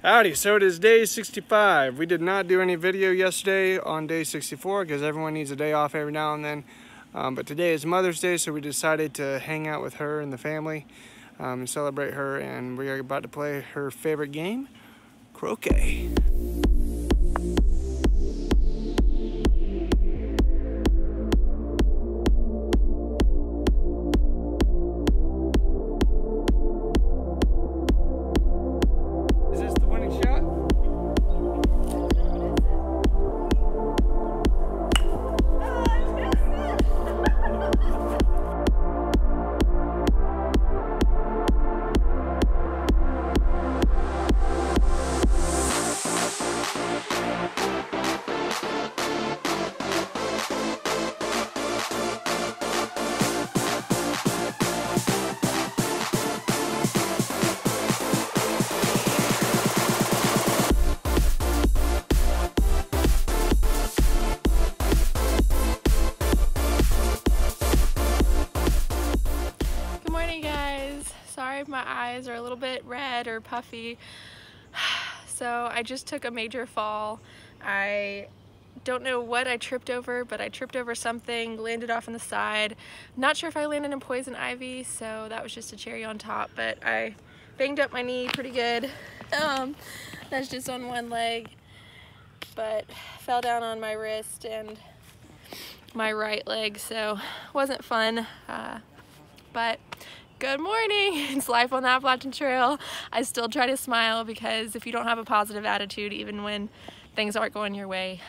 Howdy, so it is day 65. We did not do any video yesterday on day 64 because everyone needs a day off every now and then. But today is Mother's Day, so we decided to hang out with her and the family and celebrate her, and we are about to play her favorite game, croquet. Sorry if my eyes are a little bit red or puffy. So I just took a major fall. I don't know what I tripped over, but I tripped over something, landed off on the side. Not sure if I landed in poison ivy, so that was just a cherry on top, but I banged up my knee pretty good. That's just on one leg, but fell down on my wrist and my right leg, so wasn't fun, but good morning. It's life on the Appalachian Trail. I still try to smile because if you don't have a positive attitude, even when things aren't going your way,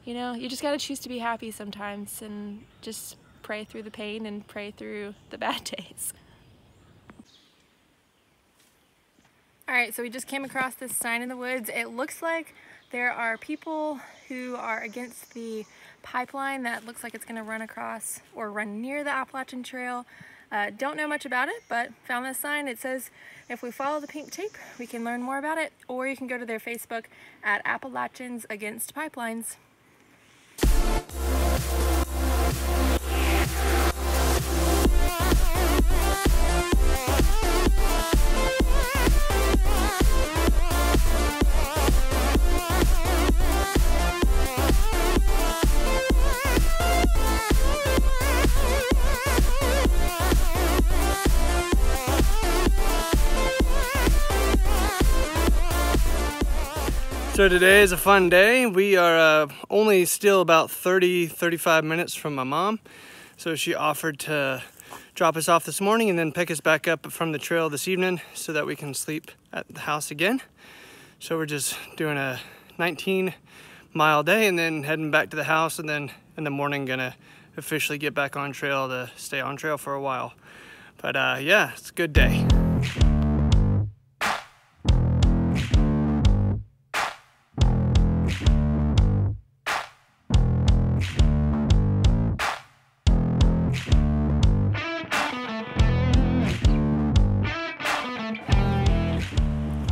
you know, you just gotta choose to be happy sometimes and just pray through the pain and pray through the bad days. Alright, so we just came across this sign in the woods. It looks like there are people who are against the pipeline that looks like it's gonna run across or run near the Appalachian Trail. Don't know much about it, but found this sign. It says if we follow the pink tape, we can learn more about it, or you can go to their Facebook at Appalachians Against Pipelines. So today is a fun day. We are only still about 35 minutes from my mom. So she offered to drop us off this morning and then pick us back up from the trail this evening so that we can sleep at the house again. So we're just doing a 19-mile day and then heading back to the house, and then in the morning gonna officially get back on trail to stay on trail for a while. But yeah, it's a good day.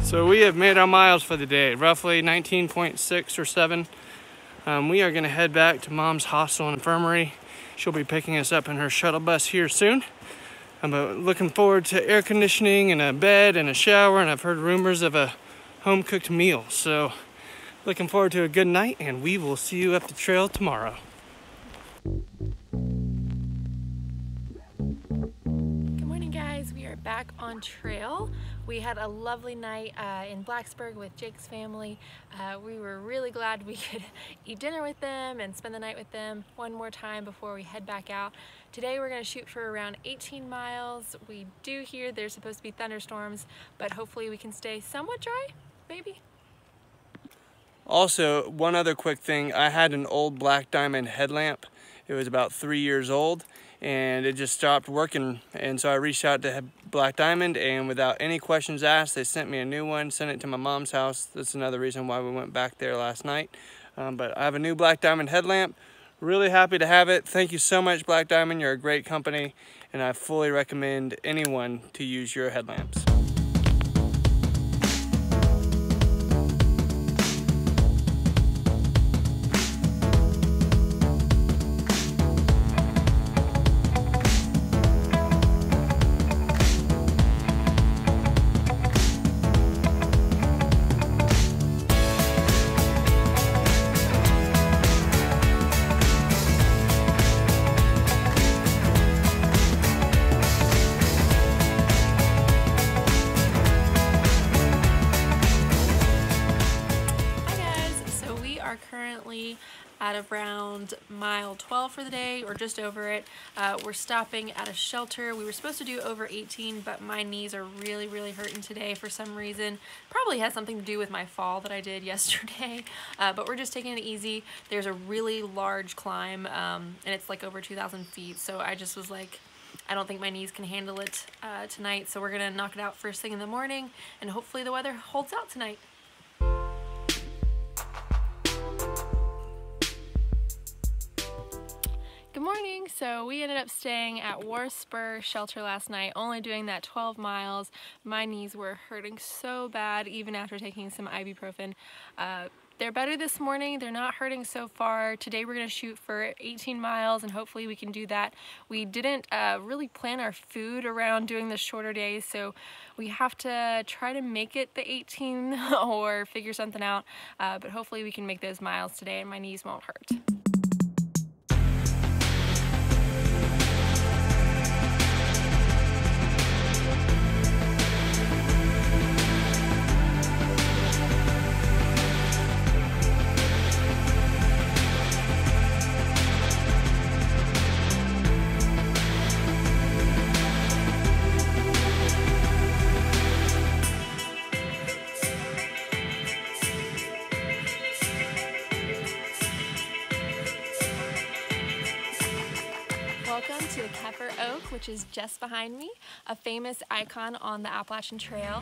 So we have made our miles for the day, roughly 19.6 or 7. We are gonna head back to Mom's hostel and infirmary. She'll be picking us up in her shuttle bus here soon. I'm looking forward to air conditioning and a bed and a shower, and I've heard rumors of a home-cooked meal. So looking forward to a good night, and we will see you up the trail tomorrow. Good morning, guys. We are back on trail. We had a lovely night in Blacksburg with Jake's family. We were really glad we could eat dinner with them and spend the night with them one more time before we head back out. Today we're going to shoot for around 18 miles. We do hear there's supposed to be thunderstorms, but hopefully we can stay somewhat dry, maybe. Also, one other quick thing, I had an old Black Diamond headlamp. It was about 3 years old, and it just stopped working, and so I reached out to Black Diamond, and without any questions asked, they sent me a new one, sent it to my mom's house. That's another reason why we went back there last night. But I have a new Black Diamond headlamp. Really happy to have it. Thank you so much, Black Diamond. You're a great company, and I fully recommend anyone to use your headlamps. at around mile 12 for the day, or just over it. We're stopping at a shelter. We were supposed to do over 18, but my knees are really hurting today for some reason. Probably has something to do with my fall that I did yesterday, but we're just taking it easy. There's a really large climb, and it's like over 2,000 feet, so I just was like, I don't think my knees can handle it tonight, so we're gonna knock it out first thing in the morning, and hopefully the weather holds out tonight. Good morning. So we ended up staying at War Spur shelter last night, only doing that 12 miles. My knees were hurting so bad even after taking some ibuprofen. They're better this morning. They're not hurting so far. Today we're going to shoot for 18 miles and hopefully we can do that. We didn't really plan our food around doing the shorter days, so we have to try to make it the 18 or figure something out, but hopefully we can make those miles today and my knees won't hurt. Welcome to the Keffer Oak, which is just behind me, a famous icon on the Appalachian Trail.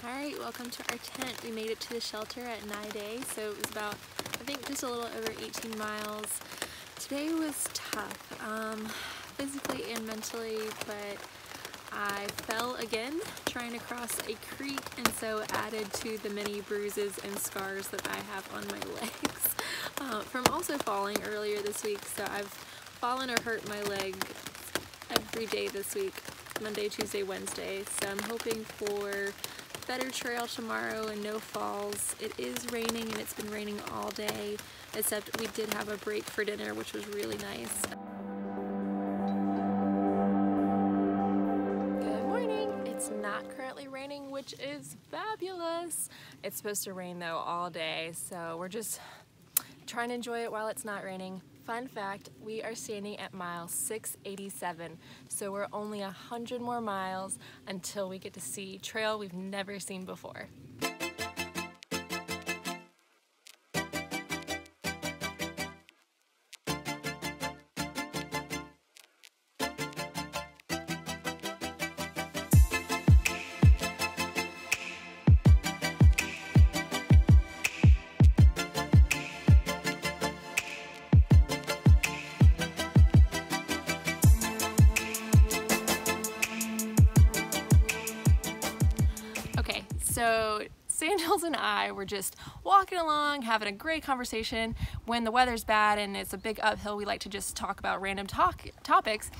Alright, welcome to our tent. We made it to the shelter at Nide, so it was about, I think, just a little over 18 miles. Today was tough, physically and mentally, but I fell again trying to cross a creek, and so added to the many bruises and scars that I have on my legs from also falling earlier this week. So I've fallen or hurt my leg every day this week, Monday, Tuesday, Wednesday. So I'm hoping for better trail tomorrow and no falls. It is raining and it's been raining all day, except we did have a break for dinner, which was really nice. Good morning. It's not currently raining, which is fabulous. It's supposed to rain though all day, so we're just trying to enjoy it while it's not raining. Fun fact, we are standing at mile 687, so we're only 100 more miles until we get to see trail we've never seen before. So Sandals and I were just walking along, having a great conversation. When the weather's bad and it's a big uphill, we like to just talk about random topics.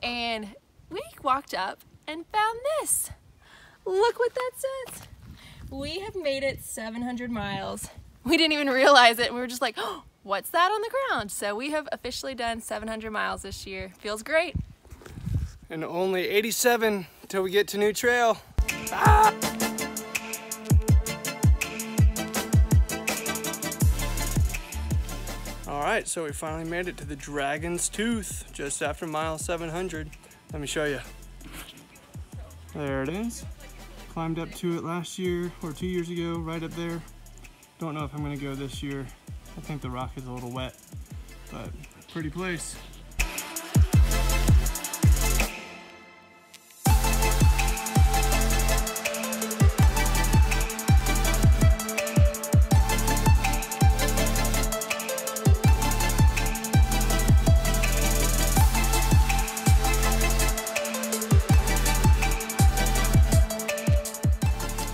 And we walked up and found this. Look what that says. We have made it 700 miles. We didn't even realize it. We were just like, oh, what's that on the ground? So we have officially done 700 miles this year. Feels great. And only 87 till we get to new trail. Ah! Alright, so we finally made it to the Dragon's Tooth just after mile 700. Let me show you. There it is. Climbed up to it last year or 2 years ago, right up there. Don't know if I'm gonna go this year. I think the rock is a little wet, but pretty place.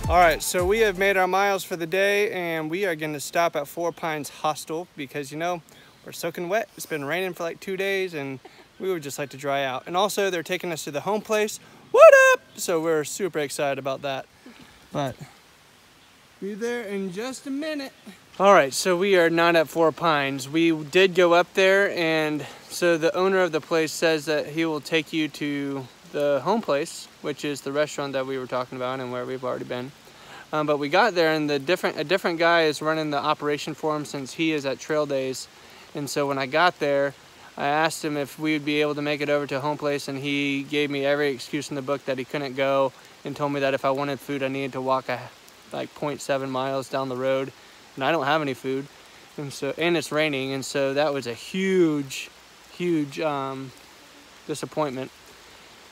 Alright, so we have made our miles for the day and we are going to stop at Four Pines Hostel because, you know, we're soaking wet. It's been raining for like 2 days and we would just like to dry out. And also they're taking us to the home place. What up? So we're super excited about that. But be there in just a minute. All right, so we are not at Four Pines. We did go up there, and so the owner of the place says that he will take you to the home place, which is the restaurant that we were talking about and where we've already been. But we got there, and a different guy is running the operation for him since he is at trail days. And so when I got there, I asked him if we would be able to make it over to home place, and he gave me every excuse in the book that he couldn't go, and told me that if I wanted food, I needed to walk like 0.7 miles down the road. And I don't have any food, and it's raining, and so that was a huge disappointment.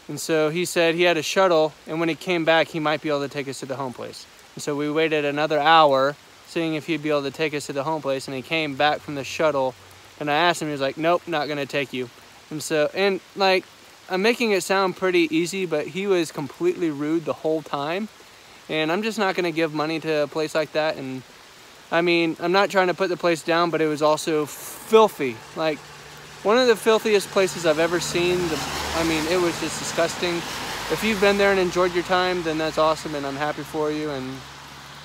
And so he said he had a shuttle, and when he came back, he might be able to take us to the home place. And so we waited another hour, seeing if he'd be able to take us to the home place, and he came back from the shuttle, and I asked him, he was like, nope, not gonna take you. And like, I'm making it sound pretty easy, but he was completely rude the whole time, and I'm just not gonna give money to a place like that. And I mean, I'm not trying to put the place down, but it was also filthy. Like, one of the filthiest places I've ever seen. I mean, it was just disgusting. If you've been there and enjoyed your time, then that's awesome, and I'm happy for you, and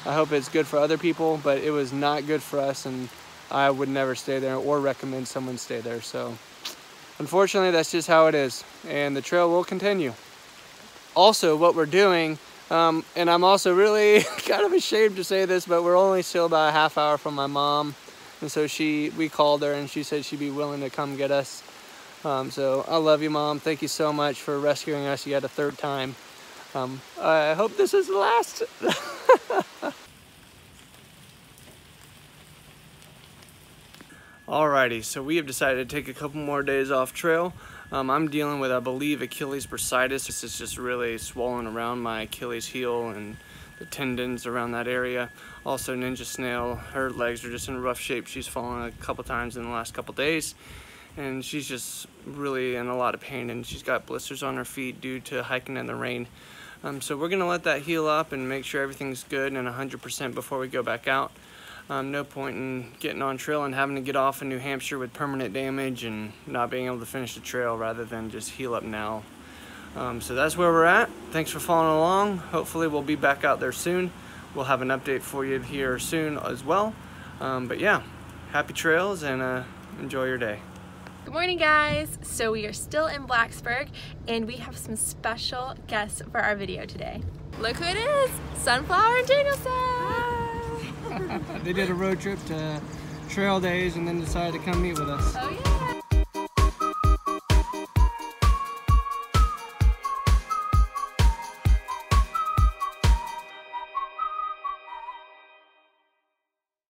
I hope it's good for other people, but it was not good for us, and I would never stay there or recommend someone stay there. So, unfortunately, that's just how it is, and the trail will continue. Also, what we're doing, and I'm also really kind of ashamed to say this, but we're only still about a half hour from my mom. And so we called her, and she said she'd be willing to come get us. So I love you, Mom. Thank you so much for rescuing us yet a third time. I hope this is the last. Alrighty, so we have decided to take a couple more days off trail. I'm dealing with, I believe, Achilles bursitis. This is just really swollen around my Achilles heel and the tendons around that area. Also, Ninja Snail, her legs are just in rough shape. She's fallen a couple times in the last couple days, and she's just really in a lot of pain, and she's got blisters on her feet due to hiking in the rain. So we're gonna let that heal up and make sure everything's good and 100% before we go back out. No point in getting on trail and having to get off in New Hampshire with permanent damage and not being able to finish the trail, rather than just heal up now. So that's where we're at. Thanks for following along. Hopefully we'll be back out there soon. We'll have an update for you here soon as well. But yeah, happy trails, and enjoy your day. Good morning, guys. So we are still in Blacksburg, and we have some special guests for our video today. Look who it is, Sunflower and Danielson. They did a road trip to trail days and then decided to come meet with us. Oh yeah.